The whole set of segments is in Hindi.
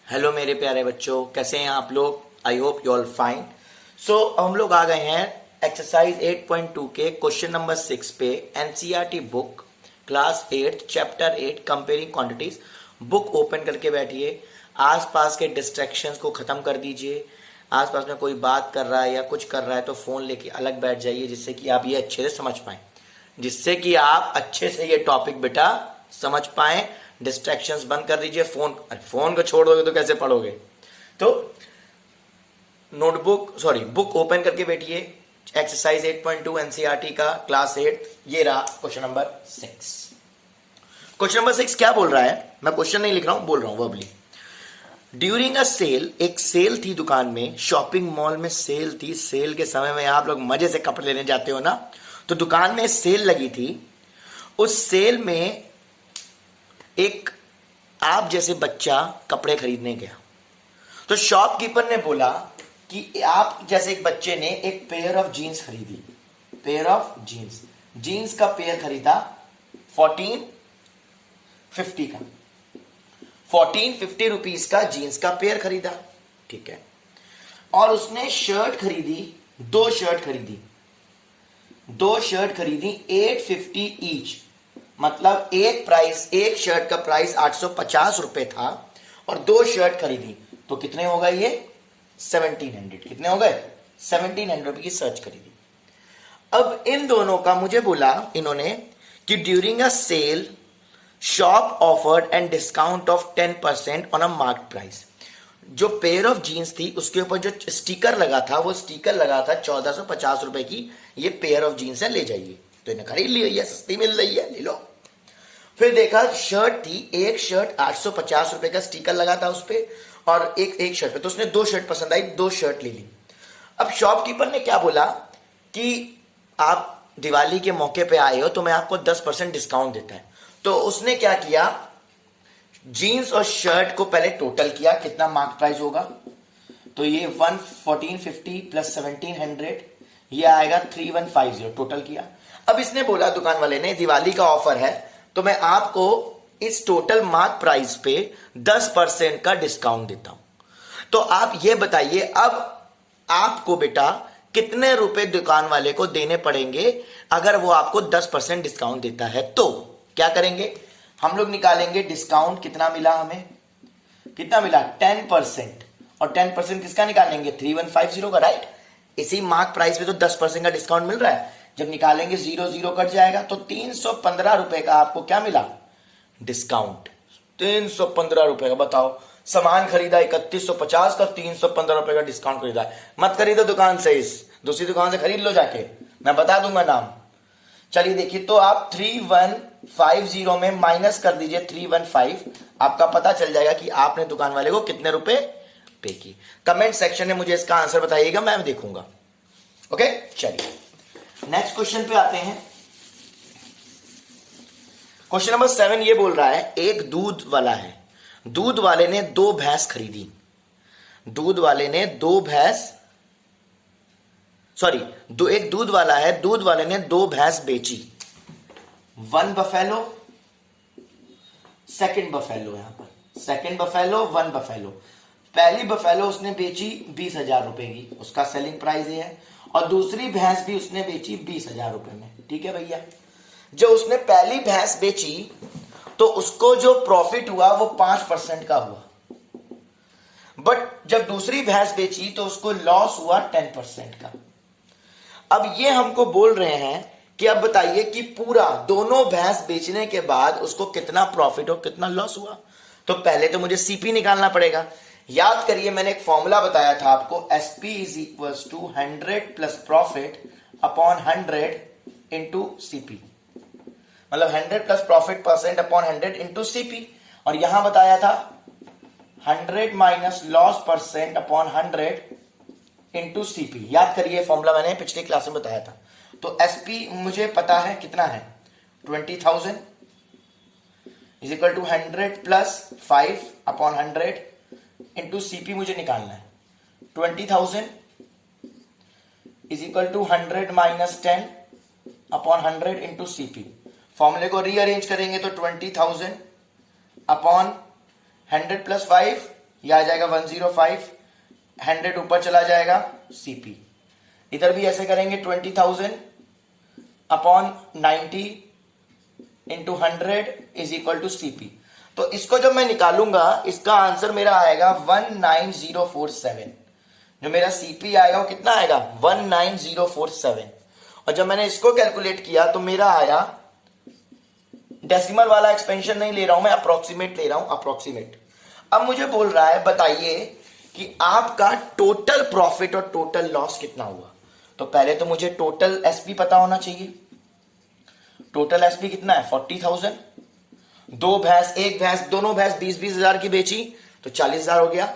हेलो मेरे प्यारे बच्चों, कैसे हैं आप लोग। I hope you all fine. So हम लोग आ गए हैं एक्सरसाइज 8.2 के क्वेश्चन नंबर 6 पे। NCERT book class 8 chapter 8 comparing quantities. Book open करके बैठिए, आसपास के डिस्ट्रैक्शंस को ख़त्म कर दीजिए। आसपास में कोई बात कर रहा है या कुछ कर रहा है तो फ़ोन लेके अलग बैठ जाइए, जिससे कि आप ये अच्छे से समझ पाएँ, जिससे कि आप अच्छे से ये टॉपिक बेटा समझ पाएं। डिस्ट्रैक्शंस बंद कर दीजिए। फोन को छोड़ दोगे तो कैसे पढ़ोगे। तो बुक ओपन करके बैठिए। एक्सरसाइज 8.2 एनसीईआरटी का क्लास 8, ये रहा क्वेश्चन नंबर 6। क्वेश्चन नंबर 6 क्या बोल रहा है, मैं क्वेश्चन नहीं लिख रहा हूं, बोल रहा हूं वर्बली। ड्यूरिंग अ सेल, एक सेल थी दुकान में, शॉपिंग मॉल में सेल थी। सेल के समय में आप लोग मजे से कपड़े लेने जाते हो ना, तो दुकान में सेल लगी थी। उस सेल में एक आप जैसे बच्चा कपड़े खरीदने गया, तो शॉपकीपर ने बोला कि आप जैसे एक बच्चे ने एक पेयर ऑफ जीन्स खरीदी। पेयर ऑफ जीन्स का पेयर खरीदा 1450 का, 1450 रुपीज का जीन्स का पेयर खरीदा, ठीक है। और उसने शर्ट खरीदी, दो शर्ट खरीदी 850 ईच। मतलब एक शर्ट का प्राइस 850 रुपए था और दो शर्ट खरीदी, तो कितने हो गए ये 1700। कितने हो गए 1700 रुपए की शर्ट खरीदी। अब इन दोनों का मुझे बोला इन्होंने कि during a sale shop offered and discount off 10% on a marked price. जो पेयर ऑफ जीन्स थी उसके ऊपर जो स्टिकर लगा था, वो स्टिकर लगा था 1450 रुपए की, ये पेयर ऑफ जीन्स है, ले जाइए। तो इन्हें खरीद लिया, सस्ती मिल रही है, ले लो। फिर देखा शर्ट थी, एक शर्ट 850 रुपए का स्टिकर लगा था उस पर, और एक शर्ट पे, तो उसने दो शर्ट पसंद आई, दो शर्ट ले ली। अब शॉपकीपर ने क्या बोला कि आप दिवाली के मौके पे आए हो तो मैं आपको 10% डिस्काउंट देता है। तो उसने क्या किया, जीन्स और शर्ट को पहले टोटल किया, कितना मार्क प्राइस होगा, तो ये 1450 प्लस 1700, ये आएगा 3150, टोटल किया। अब इसने बोला दुकान वाले ने, दिवाली का ऑफर है तो मैं आपको इस टोटल मार्क प्राइस पे 10% का डिस्काउंट देता हूं। तो आप ये बताइए, अब आपको बेटा कितने रुपए दुकान वाले को देने पड़ेंगे अगर वो आपको 10% डिस्काउंट देता है। तो क्या करेंगे, हम लोग निकालेंगे डिस्काउंट कितना मिला हमें, कितना मिला 10%, और 10% किसका निकालेंगे 3150 का, राइट। इसी मार्क प्राइस पे तो 10% का डिस्काउंट मिल रहा है। जब निकालेंगे 0 कट जाएगा, तो 315 रुपए का आपको क्या मिला डिस्काउंट, 315 रुपए का। बताओ, सामान खरीदा 3150 का, 315 रुपए का डिस्काउंट खरीदा। मत खरीदो दुकान से, इस दूसरी दुकान से खरीद लो जाके, मैं बता दूंगा नाम। चलिए देखिए, तो आप 3150 में माइनस कर दीजिए 315, आपका पता चल जाएगा कि आपने दुकान वाले को कितने रुपए पे की। कमेंट सेक्शन में मुझे इसका आंसर बताइएगा, मैं देखूंगा। ओके, चलिए नेक्स्ट क्वेश्चन पे आते हैं। क्वेश्चन नंबर 7 ये बोल रहा है, एक दूध वाला है, दूध वाले ने दो भैंस खरीदी। एक दूध वाला है, दूध वाले ने दो भैंस बेची। वन बफेलो, सेकंड बफेलो, यहां पर सेकंड बफेलो, वन बफेलो। पहली बफेलो उसने बेची 20,000 रुपए की, उसका सेलिंग प्राइस ये है, और दूसरी भैंस भी उसने बेची 20,000 रुपए में, ठीक है भैया। जो उसने पहली भैंस बेची तो उसको जो प्रॉफिट हुआ वो 5% का हुआ, बट जब दूसरी भैंस बेची तो उसको लॉस हुआ 10% का। अब ये हमको बोल रहे हैं कि अब बताइए कि पूरा दोनों भैंस बेचने के बाद उसको कितना प्रॉफिट और कितना लॉस हुआ। तो पहले तो मुझे सीपी निकालना पड़ेगा। याद करिए, मैंने एक फॉर्मूला बताया था आपको, SP is equal to 100 plus profit upon 100 into CP, मतलब 100 plus profit percent upon 100 into CP. और यहां बताया था 100 minus loss percent upon 100 into CP. याद करिए, फॉर्मूला मैंने पिछली क्लास में बताया था। तो एसपी मुझे पता है कितना है, 20,000 is equal to 100 plus 5 upon 100 into CP मुझे निकालना है। 20,000 is equal to 100 minus 10 upon 100 into CP. फॉर्मूले को रीअरेंज करेंगे तो 20,000 अपॉन 100 प्लस 5 ये आ जाएगा 105, 100 ऊपर चला जाएगा सीपी। इधर भी ऐसे करेंगे 20,000 upon 90 into 100 is equal to CP. तो इसको जब मैं निकालूंगा इसका आंसर मेरा आएगा 19047। जो मेरा सीपी आएगा वो कितना आएगा 19047। और जब मैंने इसको कैलकुलेट किया तो मेरा आया, डेसिमल वाला एक्सपेंशन नहीं ले रहा हूं मैं, अप्रोक्सीमेट ले रहा हूं, अप्रोक्सीमेट। अब मुझे बोल रहा है बताइए कि आपका टोटल प्रॉफिट और टोटल लॉस कितना हुआ। तो पहले तो मुझे टोटल एसपी पता होना चाहिए। टोटल एसपी कितना है 40,000। दो भैंस, एक भैंस, दोनों भैंस 20-20 हजार की बेची तो 40,000 हो गया।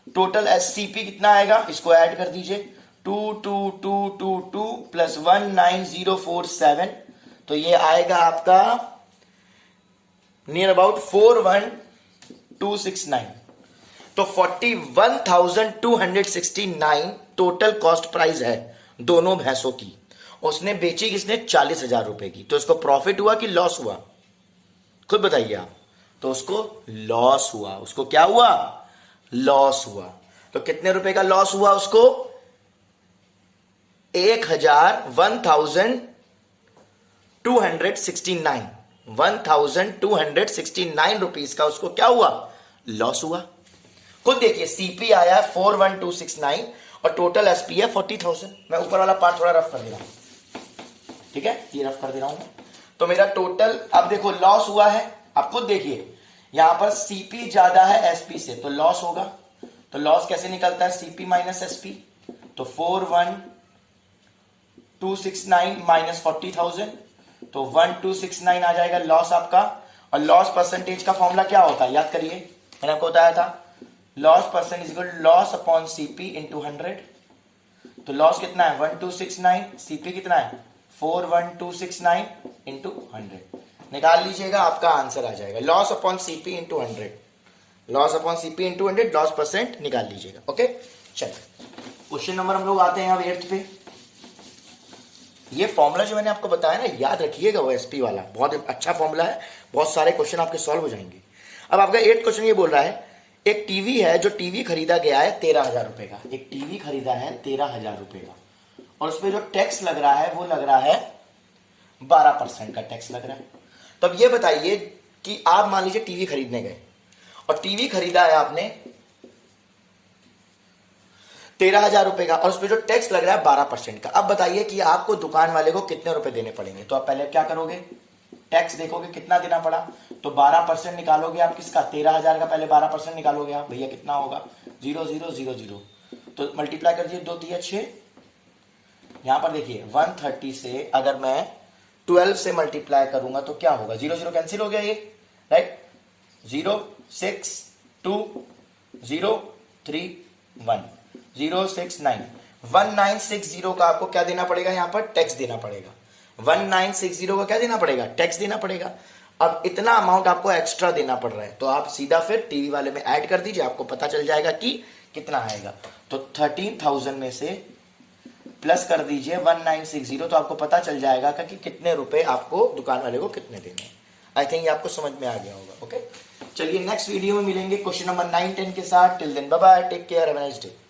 टोटल एससीपी कितना आएगा, इसको ऐड कर दीजिए, 22222 प्लस 19047, तो ये आएगा आपका नियर अबाउट 41269। तो 41,269 टोटल कॉस्ट प्राइस है दोनों भैंसों की। उसने बेची किसने 40,000 रुपए की। तो इसको प्रॉफिट हुआ कि लॉस हुआ, खुद बताइए आप। तो उसको लॉस हुआ। उसको क्या हुआ, लॉस हुआ। तो कितने रुपए का लॉस हुआ उसको, 1269 रुपीस का उसको क्या हुआ, लॉस हुआ। खुद देखिए सीपी आया 41269 और टोटल एसपी है 40,000। मैं ऊपर वाला पार्ट थोड़ा रफ कर दे रहा हूं, ठीक है, ये रफ कर दे रहा हूं। तो मेरा टोटल, अब देखो लॉस हुआ है, आप खुद देखिए यहां पर सीपी ज्यादा है एसपी से तो लॉस होगा। तो लॉस कैसे निकलता है, सीपी माइनस एसपी। तो 41269 माइनस 40,000, तो 1269 आ जाएगा लॉस आपका। और लॉस परसेंटेज का फॉर्मूला क्या होता है, याद करिए, मैंने आपको बताया था, loss percent equal loss upon CP into 100। तो लॉस कितना है 1269, सीपी कितना है 41269 इंटू 100। निकाल लीजिएगा, आपका आंसर आ जाएगा loss upon CP into 100। Loss upon CP into 100, loss percent निकाल लीजिएगा। ओके, चलिए क्वेश्चन नंबर हम लोग आते हैं अब 8th पे। ये फॉर्मूला जो मैंने आपको बताया ना, याद रखिएगा, वो एसपी वाला बहुत अच्छा फॉर्मूला है, बहुत सारे क्वेश्चन आपके सॉल्व हो जाएंगे। अब आपका 8th क्वेश्चन ये बोल रहा है, एक टीवी है जो टीवी खरीदा गया है 13,000 रुपए का। एक टीवी खरीदा है 13,000 रुपए का और उसपे जो टैक्स लग रहा है वो लग रहा है 12% का टैक्स लग रहा है। तो अब ये बताइए कि आप मान लीजिए टीवी खरीदने गए और टीवी खरीदा है आपने 13,000 रुपए का और उसपे जो टैक्स लग रहा है 12% का। अब बताइए कि आपको दुकान वाले को कितने रुपए देने पड़ेंगे। तो आप पहले क्या करोगे, टैक्स देखोगे कितना देना पड़ा, तो 12% निकालोगे आप किसका, 13,000 का पहले 12% निकालोगे आप, भैया कितना होगा 0000। तो मल्टीप्लाई कर दीजिए, 2 3 6। यहां पर देखिए 130 से अगर मैं 12 से मल्टीप्लाई करूंगा तो क्या होगा, 00 कैंसिल हो गया ये, राइट, 0 6 2 0 3 1 069 1960 का आपको क्या देना पड़ेगा, यहां पर टैक्स देना पड़ेगा। 1960 का क्या देना पड़ेगा, टैक्स देना पड़ेगा। अब इतना अमाउंट आपको एक्स्ट्रा देना पड़ रहा है तो आप सीधा फिर टीवी वाले में ऐड कर दीजिए, आपको पता चल जाएगा कि कितना आएगा। तो 13,000 में से प्लस कर दीजिए 1960, तो आपको पता चल जाएगा कि कितने रुपए आपको दुकान वाले को कितने देने हैं। आई थिंक ये आपको समझ में आ गया होगा। ओके, चलिए नेक्स्ट वीडियो में मिलेंगे क्वेश्चन नंबर 9 10 के साथ। Till then bye bye, take care, have a nice day.